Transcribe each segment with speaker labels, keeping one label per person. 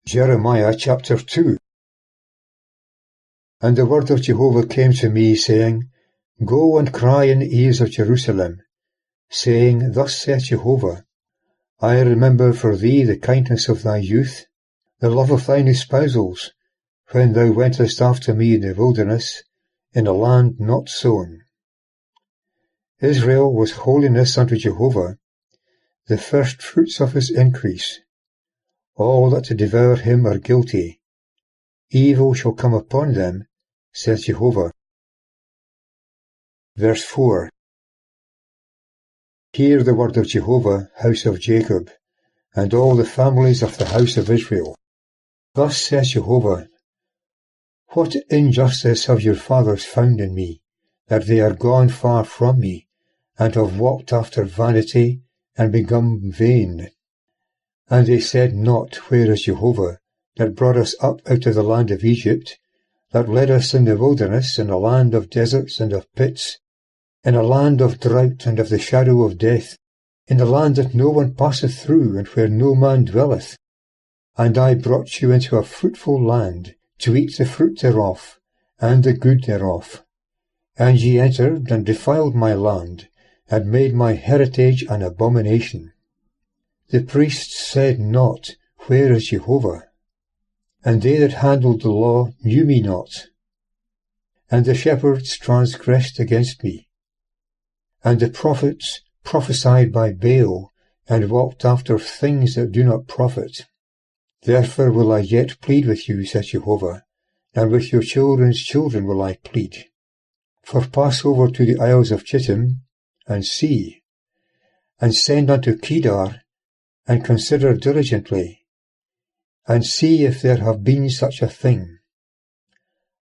Speaker 1: Jeremiah chapter 2. And the word of Jehovah came to me, saying, Go and cry in the ears of Jerusalem, saying, Thus saith Jehovah, I remember for thee the kindness of thy youth, the love of thine espousals, when thou wentest after me in the wilderness, in a land not sown. Israel was holiness unto Jehovah, the first fruits of his increase. All that devour him are guilty. Evil shall come upon them, saith Jehovah. Verse 4. Hear the word of Jehovah, house of Jacob, and all the families of the house of Israel. Thus saith Jehovah, What injustice have your fathers found in me, that they are gone far from me, and have walked after vanity, and become vain? And they said not, Where is Jehovah, that brought us up out of the land of Egypt, that led us in the wilderness, in a land of deserts and of pits, in a land of drought and of the shadow of death, in a land that no one passeth through, and where no man dwelleth? And I brought you into a fruitful land, to eat the fruit thereof, and the good thereof. And ye entered and defiled my land, and made my heritage an abomination. The priests said not, Where is Jehovah? And they that handled the law knew me not. And the shepherds transgressed against me. And the prophets prophesied by Baal, and walked after things that do not profit. Therefore will I yet plead with you, saith Jehovah, and with your children's children will I plead. For pass over to the isles of Chittim, and see, and send unto Kedar, and consider diligently, and see if there have been such a thing.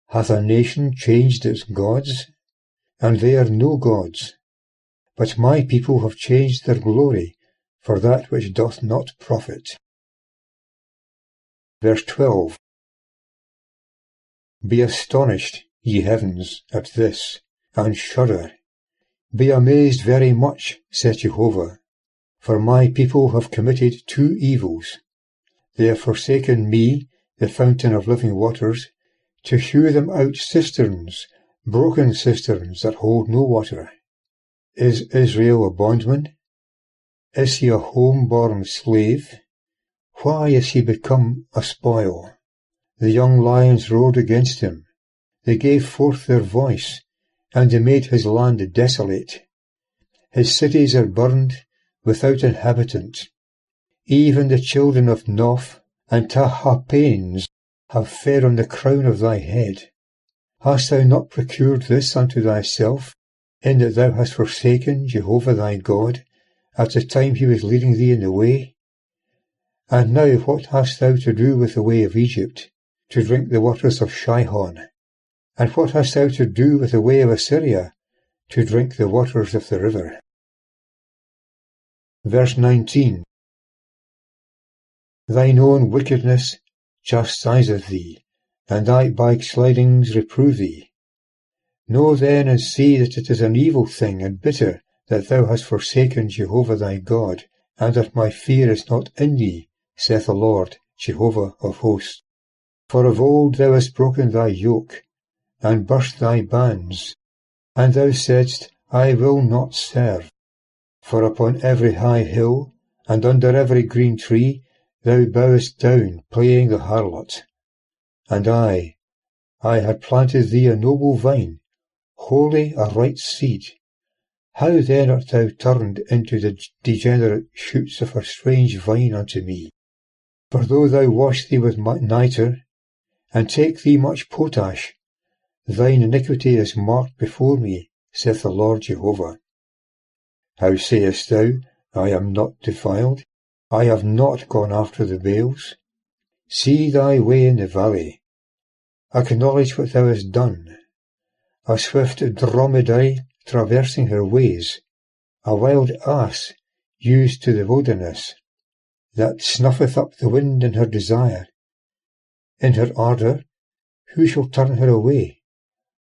Speaker 1: Hath a nation changed its gods? And they are no gods. But my people have changed their glory for that which doth not profit. Verse 12. Be astonished, ye heavens, at this, and shudder. Be amazed very much, saith Jehovah. For my people have committed two evils. They have forsaken me, the fountain of living waters, to hew them out cisterns, broken cisterns that hold no water. Is Israel a bondman? Is he a home-born slave? Why is he become a spoil? The young lions roared against him. They gave forth their voice, and they made his land desolate. His cities are burned, without inhabitant. Even the children of Noph and Tahapanes have fed on the crown of thy head. Hast thou not procured this unto thyself, in that thou hast forsaken Jehovah thy God, at the time he was leading thee in the way? And now what hast thou to do with the way of Egypt, to drink the waters of Shihon? And what hast thou to do with the way of Assyria, to drink the waters of the river? Verse 19. Thine own wickedness chastiseth thee, and thy backslidings reprove thee. Know then and see that it is an evil thing and bitter that thou hast forsaken Jehovah thy God, and that my fear is not in thee, saith the Lord, Jehovah of hosts. For of old thou hast broken thy yoke, and burst thy bands, and thou saidst, I will not serve. For upon every high hill, and under every green tree, thou bowest down, playing the harlot. And I had planted thee a noble vine, holy a right seed. How then art thou turned into the degenerate shoots of a strange vine unto me? For though thou wash thee with nitre, and take thee much potash, thine iniquity is marked before me, saith the Lord Jehovah. How sayest thou, I am not defiled? I have not gone after the Baals? See thy way in the valley. Acknowledge what thou hast done. A swift dromedary traversing her ways, a wild ass used to the wilderness, that snuffeth up the wind in her desire. In her ardour, who shall turn her away?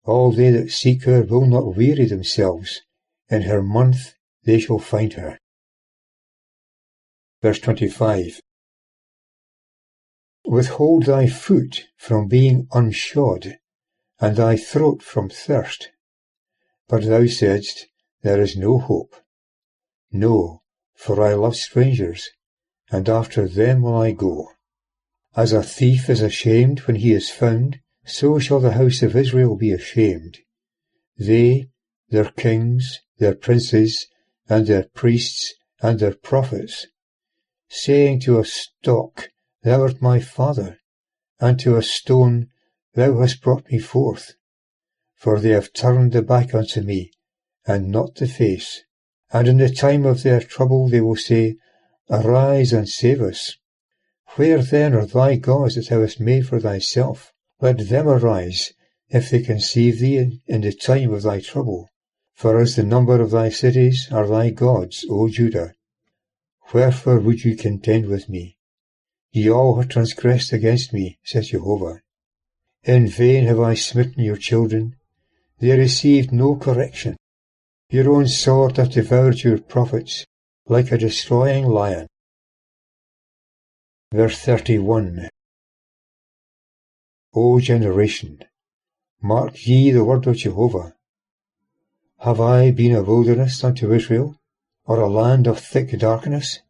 Speaker 1: All they that seek her will not weary themselves. In her month they shall find her. Verse 25. withhold thy foot from being unshod, and thy throat from thirst. But thou saidst, There is no hope. No, for I love strangers, and after them will I go. As a thief is ashamed when he is found, so shall the house of Israel be ashamed. They, their kings, their princes, and their priests, and their prophets, saying to a stock, Thou art my father, and to a stone, Thou hast brought me forth. For they have turned the back unto me, and not the face. And in the time of their trouble they will say, Arise and save us. Where then are thy gods that thou hast made for thyself? Let them arise, if they can save thee in the time of thy trouble. For as the number of thy cities are thy gods, O Judah. Wherefore would you contend with me? Ye all have transgressed against me, says Jehovah. In vain have I smitten your children. They received no correction. Your own sword hath devoured your prophets, like a destroying lion. Verse 31. O generation, mark ye the word of Jehovah. Have I been a wilderness unto Israel, or a land of thick darkness?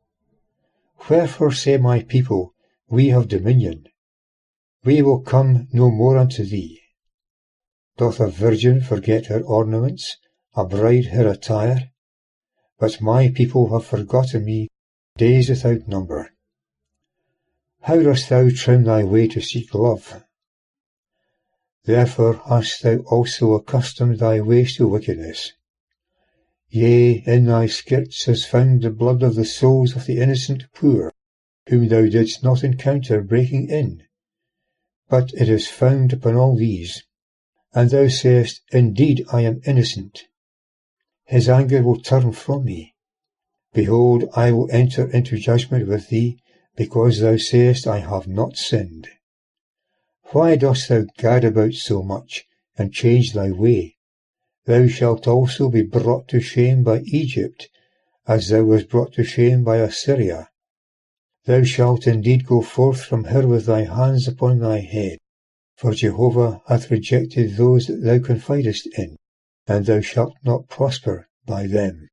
Speaker 1: Wherefore say my people, We have dominion. We will come no more unto thee. Doth a virgin forget her ornaments, a bride her attire? But my people have forgotten me days without number. How dost thou trim thy way to seek love? Therefore hast thou also accustomed thy ways to wickedness. Yea, in thy skirts is found the blood of the souls of the innocent poor, whom thou didst not encounter breaking in. But it is found upon all these. And thou sayest, Indeed I am innocent. His anger will turn from me. Behold, I will enter into judgment with thee, because thou sayest, I have not sinned. Why dost thou gad about so much, and change thy way? Thou shalt also be brought to shame by Egypt, as thou wast brought to shame by Assyria. Thou shalt indeed go forth from her with thy hands upon thy head, for Jehovah hath rejected those that thou confidest in, and thou shalt not prosper by them.